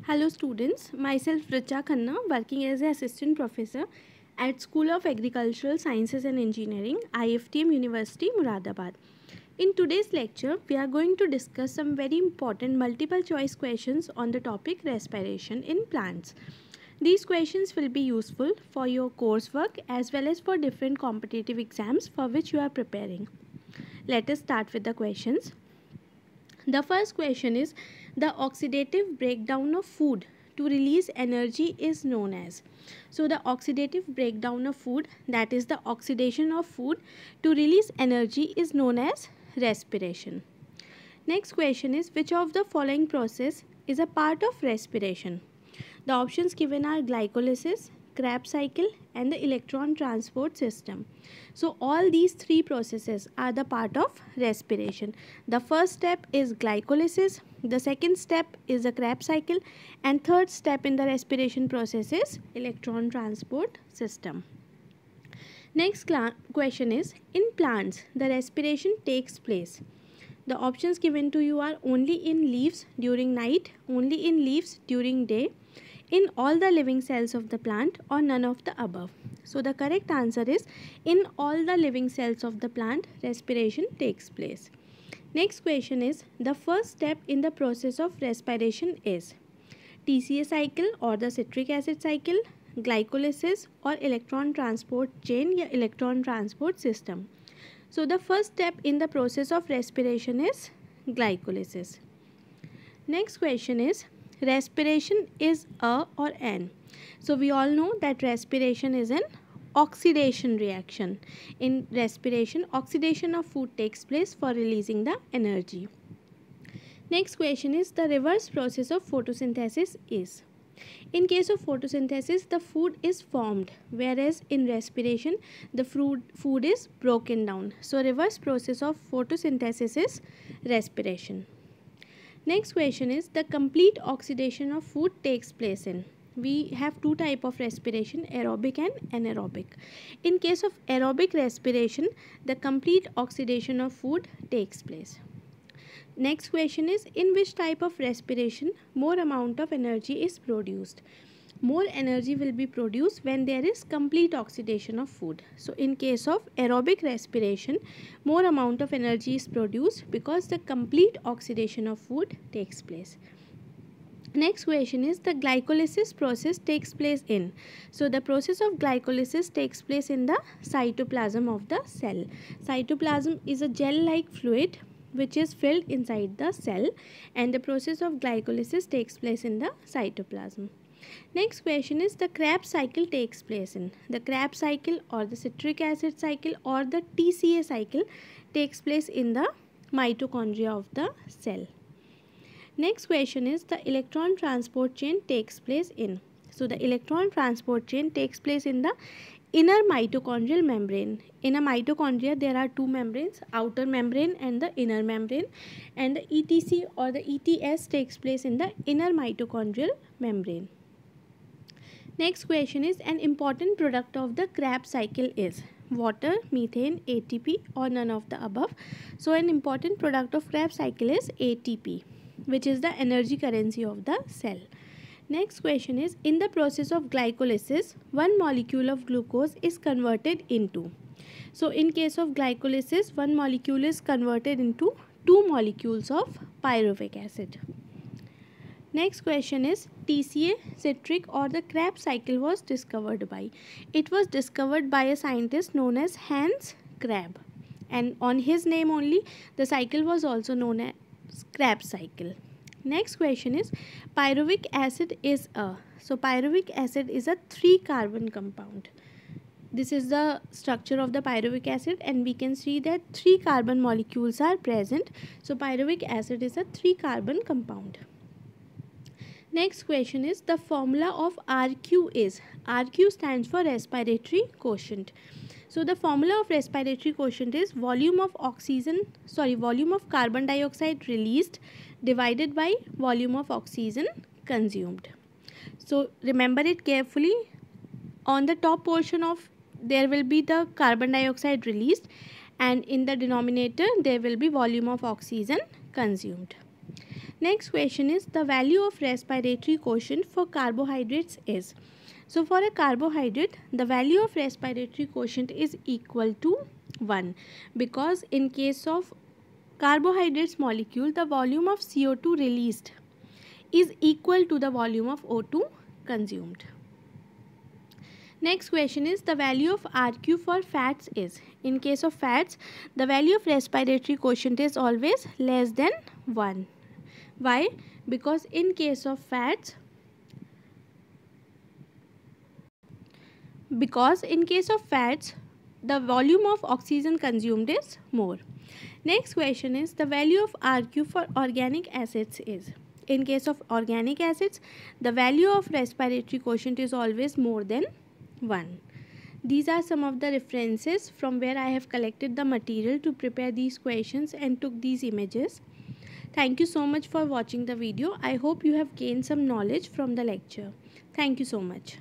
Hello students, myself Richa Khanna, working as an assistant professor at School of Agricultural Sciences and Engineering, IFTM University, Muradabad. In today's lecture, we are going to discuss some very important multiple choice questions on the topic respiration in plants. These questions will be useful for your coursework as well as for different competitive exams for which you are preparing. Let us start with the questions. The first question is, the oxidative breakdown of food to release energy is known as. So the oxidative breakdown of food, that is the oxidation of food to release energy, is known as respiration. Next question is, which of the following process is a part of respiration? The options given are glycolysis, Krebs cycle and the electron transport system. So all these three processes are the part of respiration. The first step is glycolysis, the second step is the Krebs cycle, and third step in the respiration process is electron transport system. Next question is, in plants the respiration takes place. The options given to you are only in leaves during night, only in leaves during day, in all the living cells of the plant, or none of the above. So the correct answer is in all the living cells of the plant respiration takes place. Next question is, the first step in the process of respiration is TCA cycle or the citric acid cycle, glycolysis or electron transport chain या electron transport system. So the first step in the process of respiration is glycolysis. Next question is, respiration is a or an? So we all know that respiration is an oxidation reaction. In respiration, oxidation of food takes place for releasing the energy. Next question is, the reverse process of photosynthesis is. In case of photosynthesis, the food is formed, whereas in respiration, the food is broken down. So reverse process of photosynthesis is respiration. Next question is, the complete oxidation of food takes place in. We have two types of respiration, aerobic and anaerobic. In case of aerobic respiration, the complete oxidation of food takes place. Next question is, in which type of respiration more amount of energy is produced? More energy will be produced when there is complete oxidation of food. So in case of aerobic respiration, more amount of energy is produced because the complete oxidation of food takes place. Next question is, the glycolysis process takes place in. So the process of glycolysis takes place in the cytoplasm of the cell. Cytoplasm is a gel-like fluid which is filled inside the cell, and the process of glycolysis takes place in the cytoplasm. Next question is, the Krebs cycle takes place in. The Krebs cycle or the citric acid cycle or the TCA cycle takes place in the mitochondria of the cell. Next question is, the electron transport chain takes place in. So the electron transport chain takes place in the inner mitochondrial membrane. In a mitochondria there are two membranes, outer membrane and the inner membrane, and the ETC or the ETS takes place in the inner mitochondrial membrane. Next question is, an important product of the Krebs cycle is water, methane, ATP or none of the above. So an important product of Krebs cycle is ATP, which is the energy currency of the cell. Next question is, in the process of glycolysis, one molecule of glucose is converted into. So in case of glycolysis, one molecule is converted into two molecules of pyruvic acid. Next question is, TCA, citric or the Krebs cycle was discovered by. It was discovered by a scientist known as Hans Krebs, and on his name only the cycle was also known as Krebs cycle. Next question is, pyruvic acid is a. So pyruvic acid is a 3-carbon compound. This is the structure of the pyruvic acid, and we can see that 3 carbon molecules are present. So pyruvic acid is a 3-carbon compound. Next question is, the formula of RQ is. RQ stands for respiratory quotient. So the formula of respiratory quotient is volume of carbon dioxide released divided by volume of oxygen consumed. So remember it carefully. On the top portion of there will be the carbon dioxide released, and in the denominator there will be volume of oxygen consumed. Next question is the value of respiratory quotient for carbohydrates is. So for a carbohydrate, the value of respiratory quotient is equal to 1, because in case of carbohydrates molecule, the volume of CO2 released is equal to the volume of O2 consumed. Next question is the value of RQ for fats is. In case of fats, the value of respiratory quotient is always less than 1. Why? Because in case of fats, the volume of oxygen consumed is more. Next question is the value of RQ for organic acids is. In case of organic acids, the value of respiratory quotient is always more than 1. These are some of the references from where I have collected the material to prepare these questions and took these images. Thank you so much for watching the video. I hope you have gained some knowledge from the lecture. Thank you so much.